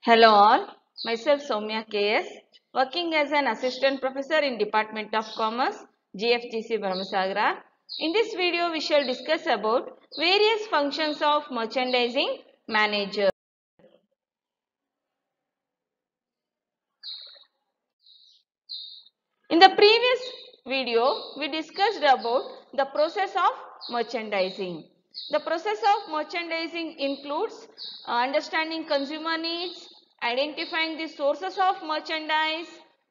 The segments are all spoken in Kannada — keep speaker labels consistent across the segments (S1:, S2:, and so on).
S1: Hello all, myself Soumya KS, working as an assistant professor in Department of Commerce, GFGC Brahmasagara. In this video, we shall discuss about various functions of merchandising manager. In the previous video, we discussed about the process of merchandising. The process of merchandising includes understanding consumer needs, identifying the sources of merchandise,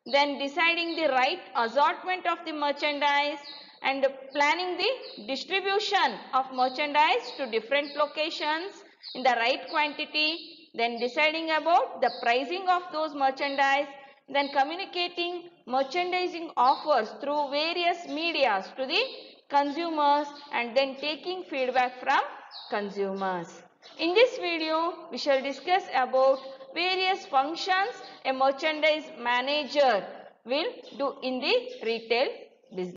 S1: then deciding the right assortment of the merchandise, and planning the distribution of merchandise to different locations in the right quantity, then deciding about the pricing of those merchandise, then communicating merchandising offers through various medias to the consumers, and then taking feedback from consumers. In this video, we shall discuss about various functions a merchandise manager will do in the retail business.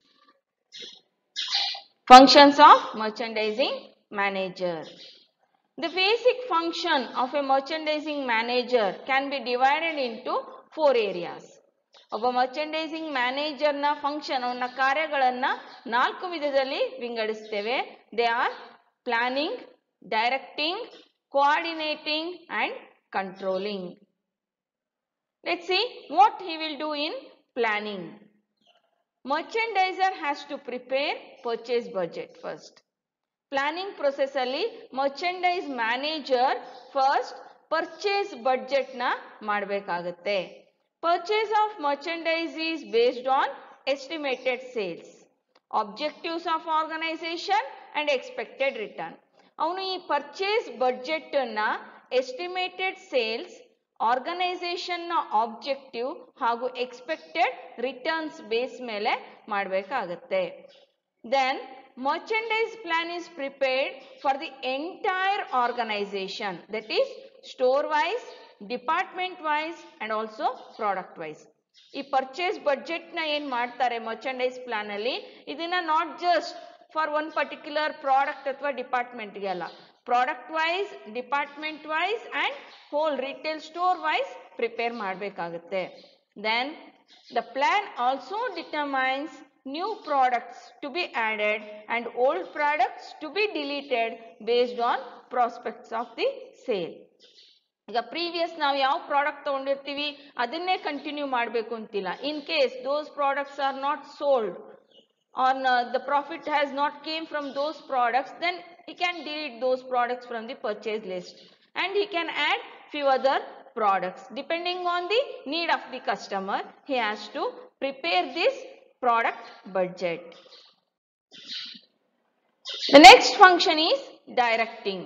S1: Functions of merchandising manager. The basic function of a merchandising manager can be divided into 4 areas. ಒಬ್ಬ ಮರ್ಚಂಡೈಸಿಂಗ್ ಮ್ಯಾನೇಜರ್ನ ಫಂಕ್ಷನ್ ಅವನ ಕಾರ್ಯಗಳನ್ನು 4 ವಿಧದಲ್ಲಿ ವಿಂಗಡಿಸ್ತೇವೆ. They are planning, directing, coordinating and controlling. Let's see what he will do in planning. Merchandiser has to prepare purchase budget first. Planning process ಅಲ್ಲಿ merchandise manager first purchase budget ನ ಮಾಡಬೇಕಾಗುತ್ತೆ. Purchase of merchandise is based on estimated sales, objectives of organization and expected return. ಅವನು ಈ purchase budget ನ estimated sales, ಆರ್ಗನೈಸೇಷನ್ ನ ಆಬ್ಜೆಕ್ಟಿವ್ ಹಾಗೂ ಎಕ್ಸ್ಪೆಕ್ಟೆಡ್ ರಿಟರ್ನ್ಸ್ ಬೇಸ್ ಮೇಲೆ ಮಾಡಬೇಕಾಗುತ್ತೆ. Then merchandise plan is prepared for the entire organization, that is store wise, department wise and also product wise. ಈ purchase budget ನ ಏನ್ ಮಾಡ್ತಾರೆ merchandise plan ಅಲ್ಲಿ, ಇದನ್ನ not just for one particular product ಅಥವಾ ಡಿಪಾರ್ಟ್ಮೆಂಟ್ ಗೆ ಅಲ್ಲ, product wise, department wise and whole retail store wise prepare ಮಾಡಬೇಕಾಗುತ್ತೆ. Then the plan also determines new products to be added and old products to be deleted based on prospects of the sale. ಈಗ ಪ್ರೀವಿಯಸ್ ನಾವು ಯಾವ ಪ್ರಾಡಕ್ಟ್ ತಗೊಂಡಿರ್ತೀವಿ ಅದನ್ನೇ ಕಂಟಿನ್ಯೂ ಮಾಡಬೇಕು ಅಂತಿಲ್ಲ. In case those products are not sold or the profit has not came from those products, then he can delete those products from the purchase list and he can add few other products depending on the need of the customer. He has to prepare this product budget. The next function is directing.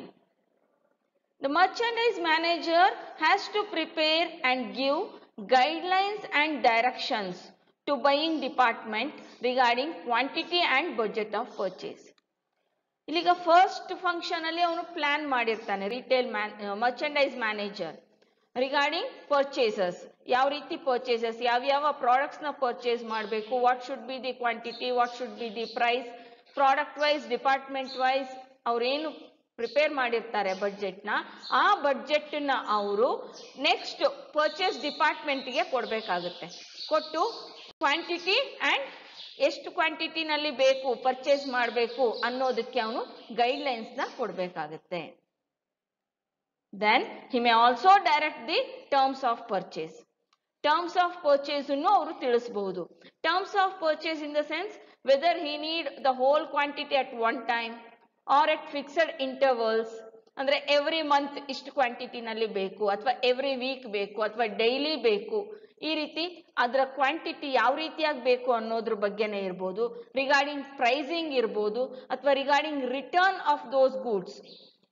S1: The merchandise manager has to prepare and give guidelines and directions to buying department regarding quantity and budget of purchase. ಇಲ್ಲಿಗ ಫಸ್ಟ್ ಫಂಕ್ಷನ್ ಅಲ್ಲಿ ಅವನು ಪ್ಲಾನ್ ಮಾಡಿರ್ತಾನೆ retail merchandise manager regarding purchases, ಯಾವ ರೀತಿ ಪರ್ಚೇಸಸ್, ಯಾವ ಪ್ರಾಡಕ್ಟ್ಸ್ ನ ಪರ್ಚೇಸ್ ಮಾಡಬೇಕು, what should be the quantity, what should be the price, product wise, department wise ಅವ್ರೇನು ಪ್ರಿಪೇರ್ ಮಾಡಿರ್ತಾರೆ ಬಡ್ಜೆಟ್ ನ, ಆ ಬಡ್ಜೆಟ್ ನ ಅವರು ನೆಕ್ಸ್ಟ್ ಪರ್ಚೇಸ್ ಡಿಪಾರ್ಟ್ಮೆಂಟ್ ಗೆ ಕೊಡ್ಬೇಕಾಗುತ್ತೆ. ಕೊಟ್ಟು ಕ್ವಾಂಟಿಟಿ ಅಂಡ್ ಎಷ್ಟು ಕ್ವಾಂಟಿಟಿನಲ್ಲಿ ಬೇಕು ಪರ್ಚೇಸ್ ಮಾಡಬೇಕು ಅನ್ನೋದಕ್ಕೆ ಅವನು ಗೈಡ್ಲೈನ್ಸ್ ನ ಕೊಡಬೇಕಾಗುತ್ತೆ. Then he may also direct the terms of purchase. Terms of purchase ಅನ್ನು ಅವರು ತಿಳಿಸಬಹುದು. Terms of purchase in the sense whether he need the whole quantity at one time or at fixed intervals, ಅಂದ್ರೆ ಎವ್ರಿ ಮಂತ್ ಇಷ್ಟು ಕ್ವಾಂಟಿಟಿನಲ್ಲಿ ಬೇಕು ಅಥವಾ ಎವ್ರಿ ವೀಕ್ ಬೇಕು ಅಥವಾ ಡೈಲಿ ಬೇಕು, ಈ ರೀತಿ ಅದರ ಕ್ವಾಂಟಿಟಿ ಯಾವ ರೀತಿಯಾಗಿ ಬೇಕು ಅನ್ನೋದ್ರ ಬಗ್ಗೆನೇ ಇರ್ಬೋದು. ರಿಗಾರ್ಡಿಂಗ್ ಪ್ರೈಸಿಂಗ್ ಇರ್ಬೋದು ಅಥವಾ regarding return of those goods,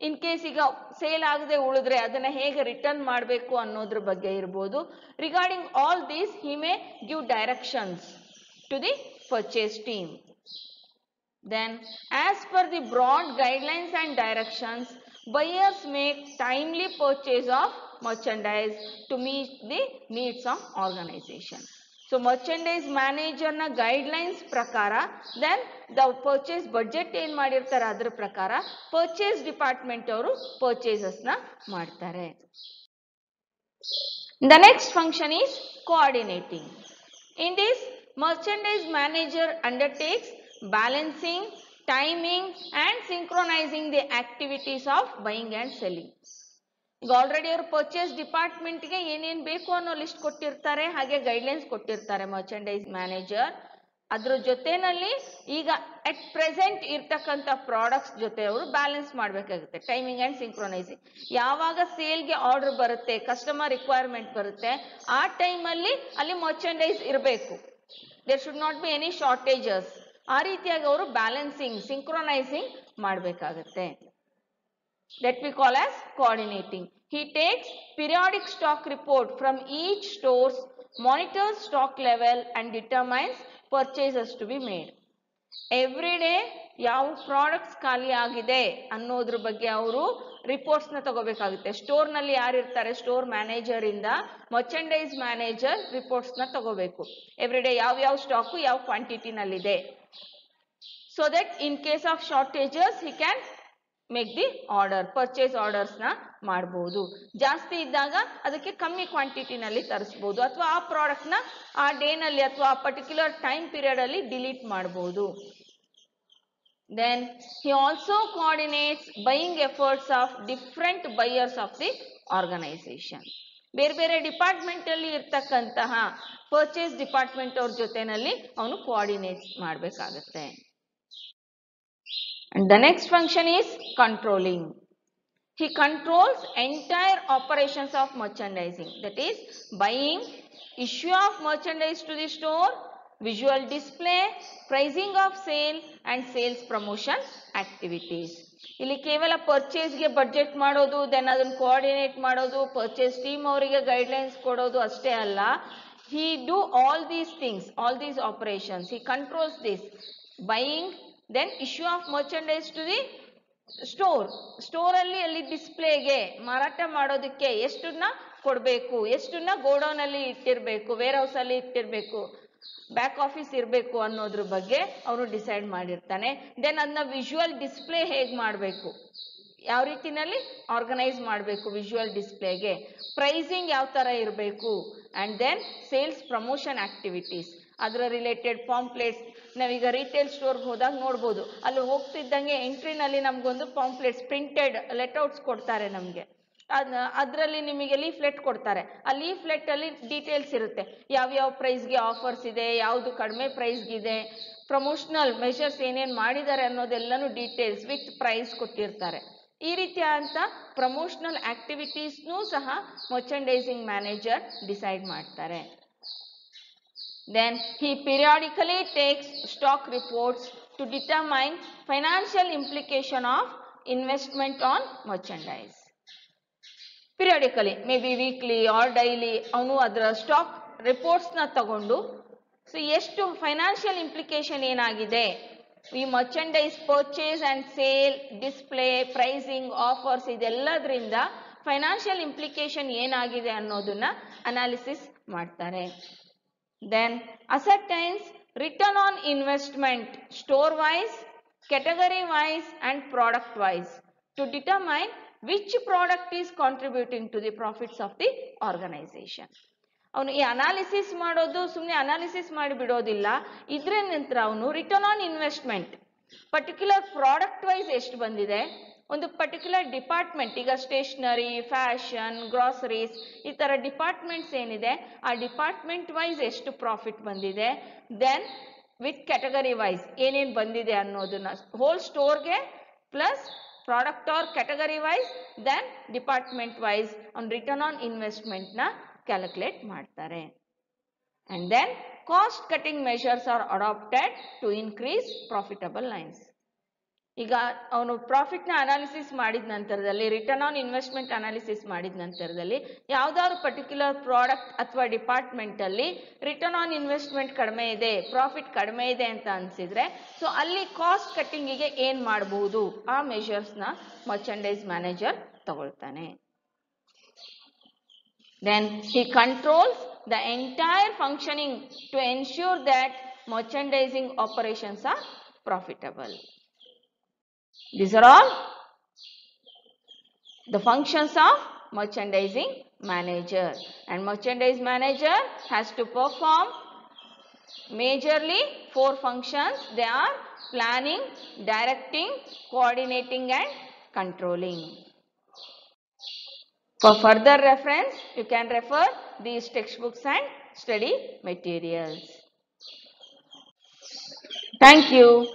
S1: in case ಈಗ ಸೇಲ್ ಆಗದೆ ಉಳಿದ್ರೆ ಅದನ್ನ ಹೇಗೆ ರಿಟರ್ನ್ ಮಾಡಬೇಕು ಅನ್ನೋದ್ರ ಬಗ್ಗೆ ಇರ್ಬೋದು. Regarding all these he may give directions to the purchase team. Then as per the broad guidelines and directions, buyers make timely purchase of merchandise to meet the needs of organization. So merchandise manager na guidelines prakara, then the purchase budget ಏನ್ ಮಾಡಿರ್ತಾರೆ ಅದರ ಪ್ರಕಾರ purchase department ಅವರು purchases ನ ಮಾಡ್ತಾರೆ. The next function is coordinating. In this, merchandise manager undertakes balancing, timing and synchronizing the activities of buying and selling. ಈಗ ಆಲ್ರೆಡಿ ಅವರು ಪರ್ಚೇಸ್ ಡಿಪಾರ್ಟ್ಮೆಂಟ್ಗೆ ಏನೇನು ಬೇಕು ಅನ್ನೋ ಲಿಸ್ಟ್ ಕೊಟ್ಟಿರ್ತಾರೆ, ಹಾಗೆ ಗೈಡ್ಲೈನ್ಸ್ ಕೊಟ್ಟಿರ್ತಾರೆ ಮರ್ಚೆಂಡೈಸ್ ಮ್ಯಾನೇಜರ್. ಅದ್ರ ಜೊತೆನಲ್ಲಿ ಈಗ ಅಟ್ ಪ್ರೆಸೆಂಟ್ ಇರ್ತಕ್ಕಂಥ ಪ್ರಾಡಕ್ಟ್ಸ್ ಜೊತೆ ಅವರು ಬ್ಯಾಲೆನ್ಸ್ ಮಾಡಬೇಕಾಗುತ್ತೆ. Timing and synchronising. ಯಾವಾಗ ಸೇಲ್ಗೆ ಆರ್ಡರ್ ಬರುತ್ತೆ, ಕಸ್ಟಮರ್ ರಿಕ್ವೈರ್ಮೆಂಟ್ ಬರುತ್ತೆ, ಆ ಟೈಮಲ್ಲಿ ಅಲ್ಲಿ ಮರ್ಚೆಂಡೈಸ್ ಇರಬೇಕು. There should not be any shortages. ಆ ರೀತಿಯಾಗಿ ಅವರು ಬ್ಯಾಲೆನ್ಸಿಂಗ್, ಸಿಂಕ್ರೊನೈಸಿಂಗ್ ಮಾಡಬೇಕಾಗುತ್ತೆ. That we call as coordinating. He takes periodic stock report from each stores, monitors stock level and determines purchases to be made. Every day ಯಾವ ಪ್ರಾಡಕ್ಟ್ಸ್ ಖಾಲಿ ಆಗಿದೆ ಅನ್ನೋದ್ರ ಬಗ್ಗೆ ಅವರು ರಿಪೋರ್ಟ್ಸ್ ನ ತಗೋಬೇಕಾಗುತ್ತೆ. ಸ್ಟೋರ್ ನಲ್ಲಿ ಯಾರು ಇರ್ತಾರೆ, ಸ್ಟೋರ್ ಮ್ಯಾನೇಜರ್ ಇಂದ ಮರ್ಚೆಂಡೈಸ್ ಮ್ಯಾನೇಜರ್ ರಿಪೋರ್ಟ್ಸ್ ನ ತಗೋಬೇಕು. ಎವ್ರಿ ಡೇ ಯಾವ ಸ್ಟಾಕ್ ಯಾವ ಕ್ವಾಂಟಿಟಿ ನಲ್ಲಿದೆ. So that in case of shortages he can make the order, purchase orders ನ ಮಾಡಬಹುದು. ಜಾಸ್ತಿ ಇದ್ದಾಗ ಅದಕ್ಕೆ ಕಮ್ಮಿ ಕ್ವಾಂಟಿಟಿನಲ್ಲಿ ತರಿಸಬಹುದು, ಅಥವಾ ಆ ಪ್ರಾಡಕ್ಟ್ ನ ಆ ಡೇ ನಲ್ಲಿ ಅಥವಾ ಆ ಪರ್ಟಿಕ್ಯುಲರ್ ಟೈಮ್ ಪೀರಿಯಡ್ ಅಲ್ಲಿ ಡಿಲೀಟ್ ಮಾಡಬಹುದು. Then he also coordinates buying efforts of different buyers of the organization. ಬೇರೆ ಬೇರೆ ಡಿಪಾರ್ಟ್ಮೆಂಟ್ ಅಲ್ಲಿ ಇರ್ತಕ್ಕಂತಹ ಪರ್ಚೇಸ್ ಡಿಪಾರ್ಟ್ಮೆಂಟ್ ಅವ್ರ ಜೊತೆನಲ್ಲಿ ಅವನು ಕೋಆರ್ಡಿನೇಟ್ ಮಾಡಬೇಕಾಗುತ್ತೆ. And the next function is controlling. He controls entire operations of merchandising, that is buying, issue of merchandise to the store, visual display, pricing of sale and sales promotion activities. ಇಲ್ಲಿ ಕೇವಲ ಪರ್ಚೇಸ್ಗೆ ಬಡ್ಜೆಟ್ ಮಾಡೋದು, ದೆನ್ ಅದನ್ನು ಕೋಆರ್ಡಿನೇಟ್ ಮಾಡೋದು, ಪರ್ಚೇಸ್ ಟೀಮ್ ಅವರಿಗೆ ಗೈಡ್ಲೈನ್ಸ್ ಕೊಡೋದು ಅಷ್ಟೇ ಅಲ್ಲ. He do all these things, all these operations. He controls this buying, then issue of merchandise to the store ಅಲ್ಲಿ ಡಿಸ್ಪ್ಲೇಗೆ ಮಾರಾಟ ಮಾಡೋದಕ್ಕೆ ಎಷ್ಟನ್ನ ಕೊಡಬೇಕು, ಎಷ್ಟನ್ನ ಗೋಡೌನ್ ಅಲ್ಲಿ ಇಟ್ಟಿರ್ಬೇಕು, ವೇರ್ ಹೌಸ್ ಅಲ್ಲಿ ಇಟ್ಟಿರ್ಬೇಕು, ಬ್ಯಾಕ್ ಆಫೀಸ್ ಇರಬೇಕು ಅನ್ನೋದ್ರ ಬಗ್ಗೆ ಅವನು ಡಿಸೈಡ್ ಮಾಡಿರ್ತಾನೆ. ದೆನ್ ಅದನ್ನ ವಿಜುವಲ್ ಡಿಸ್ಪ್ಲೇ ಹೇಗೆ ಮಾಡಬೇಕು, ಯಾವ ರೀತಿನಲ್ಲಿ ಆರ್ಗನೈಸ್ ಮಾಡಬೇಕು ವಿಜುವಲ್ ಡಿಸ್ಪ್ಲೇಗೆ, ಪ್ರೈಸಿಂಗ್ ಯಾವ ತರ ಇರಬೇಕು, and then sales promotion activities, ಅದರ ರಿಲೇಟೆಡ್ ಪಾಂಪ್ಲೆಟ್ಸ್. ನಾವೀಗ ರಿಟೇಲ್ ಸ್ಟೋರ್ಗೆ ಹೋದಾಗ ನೋಡ್ಬೋದು, ಅಲ್ಲಿ ಹೋಗ್ತಿದ್ದಂಗೆ ಎಂಟ್ರಿನಲ್ಲಿ ನಮಗೊಂದು ಪಾಂಪ್ಲೆಟ್ಸ್ ಪ್ರಿಂಟೆಡ್ ಲೆಟೌಟ್ಸ್ ಕೊಡ್ತಾರೆ ನಮಗೆ. ಅದರಲ್ಲಿ ನಿಮಗೆ ಲೀಫ್ಲೆಟ್ ಕೊಡ್ತಾರೆ. ಆ ಲೀಫ್ಲೆಟ್ ಅಲ್ಲಿ ಡೀಟೇಲ್ಸ್ ಇರುತ್ತೆ, ಯಾವ್ಯಾವ ಪ್ರೈಸ್ಗೆ ಆಫರ್ಸ್ ಇದೆ, ಯಾವುದು ಕಡಿಮೆ ಪ್ರೈಸ್ಗಿದೆ, ಪ್ರಮೋಷನಲ್ ಮೆಷರ್ಸ್ ಏನೇನು ಮಾಡಿದ್ದಾರೆ ಅನ್ನೋದೆಲ್ಲನೂ ಡೀಟೇಲ್ಸ್ ವಿತ್ ಪ್ರೈಸ್ ಕೊಟ್ಟಿರ್ತಾರೆ. ಈ ರೀತಿಯಾದಂಥ ಪ್ರಮೋಷನಲ್ ಆಕ್ಟಿವಿಟೀಸ್ನೂ ಸಹ ಮರ್ಚೆಂಡೈಸಿಂಗ್ ಮ್ಯಾನೇಜರ್ ಡಿಸೈಡ್ ಮಾಡ್ತಾರೆ. Then he periodically takes stock reports to determine financial implication of investment on merchandise. Periodically, maybe weekly or daily, ಅವನು ಅದರ ಸ್ಟಾಕ್ ರಿಪೋರ್ಟ್ಸ್ ನ ತಗೊಂಡು ಸೊ ಎಷ್ಟು ಫೈನಾನ್ಷಿಯಲ್ ಇಂಪ್ಲಿಕೇಶನ್ ಏನಾಗಿದೆ, ಈ merchandise purchase and sale, display, pricing, offers, ಇದೆಲ್ಲದರಿಂದ ಫೈನಾನ್ಷಿಯಲ್ ಇಂಪ್ಲಿಕೇಶನ್ ಏನಾಗಿದೆ ಅನ್ನೋದನ್ನ ಅನಾಲಿಸಿಸ್ ಮಾಡ್ತಾರೆ. Then ascertains return on investment store wise, category wise and product wise to determine which product is contributing to the profits of the organization. ಅವನು ಈ ಅನಾಲಿಸಿಸ್ ಮಾಡೋದು ಸುಮ್ಮನೆ ಅನಾಲಿಸಿಸ್ ಮಾಡಿ ಬಿಡೋದಿಲ್ಲ. ಇದ್ರ ನಂತರ ಅವನು return on investment, particular product wise ಎಷ್ಟು ಬಂದಿದೆ, ಒಂದು ಪರ್ಟಿಕ್ಯುಲರ್ ಡಿಪಾರ್ಟ್ಮೆಂಟ್, ಈಗ ಸ್ಟೇಷನರಿ, ಫ್ಯಾಷನ್, ಗ್ರಾಸರೀಸ್, ಈ ತರ ಡಿಪಾರ್ಟ್ಮೆಂಟ್ಸ್ ಏನಿದೆ ಆ ಡಿಪಾರ್ಟ್ಮೆಂಟ್ ವೈಸ್ ಎಷ್ಟು ಪ್ರಾಫಿಟ್ ಬಂದಿದೆ, ದೆನ್ ವಿತ್ ಕ್ಯಾಟಗರಿ ವೈಸ್ ಏನೇನು ಬಂದಿದೆ ಅನ್ನೋದನ್ನ ಹೋಲ್ ಸ್ಟೋರ್ಗೆ plus product or category wise, then department wise on return on investment ನ ಕ್ಯಾಲ್ಕುಲೇಟ್ ಮಾಡ್ತಾರೆ. And then cost cutting measures are adopted to increase profitable lines. ಈಗ ಅವನು ಪ್ರಾಫಿಟ್ ನ ಅನಾಲಿಸಿಸ್ ಮಾಡಿದ ನಂತರದಲ್ಲಿ, ರಿಟರ್ನ್ ಆನ್ ಇನ್ವೆಸ್ಟ್ಮೆಂಟ್ ಅನಾಲಿಸಿಸ್ ಮಾಡಿದ ನಂತರದಲ್ಲಿ ಯಾವ್ದಾದ್ರು ಪರ್ಟಿಕ್ಯುಲರ್ ಪ್ರಾಡಕ್ಟ್ ಅಥವಾ ಡಿಪಾರ್ಟ್ಮೆಂಟ್ ಅಲ್ಲಿ ರಿಟರ್ನ್ ಆನ್ ಇನ್ವೆಸ್ಟ್ಮೆಂಟ್ ಕಡಿಮೆ ಇದೆ, ಪ್ರಾಫಿಟ್ ಕಡಿಮೆ ಇದೆ ಅಂತ ಅನ್ಸಿದ್ರೆ ಸೊ ಅಲ್ಲಿ ಕಾಸ್ಟ್ ಕಟ್ಟಿಂಗಿಗೆ ಏನ್ ಮಾಡಬಹುದು ಆ ಮೆಷರ್ಸ್ ನ ಮರ್ಚೆಂಡೈಸ್ ಮ್ಯಾನೇಜರ್ ತಗೊಳ್ತಾನೆ. Then he controls the entire functioning to ensure that merchandising operations are profitable. These are all the functions of merchandising manager, and merchandise manager has to perform majorly 4 functions. They are planning, directing, coordinating and controlling. For further reference, you can refer these textbooks and study materials. Thank you.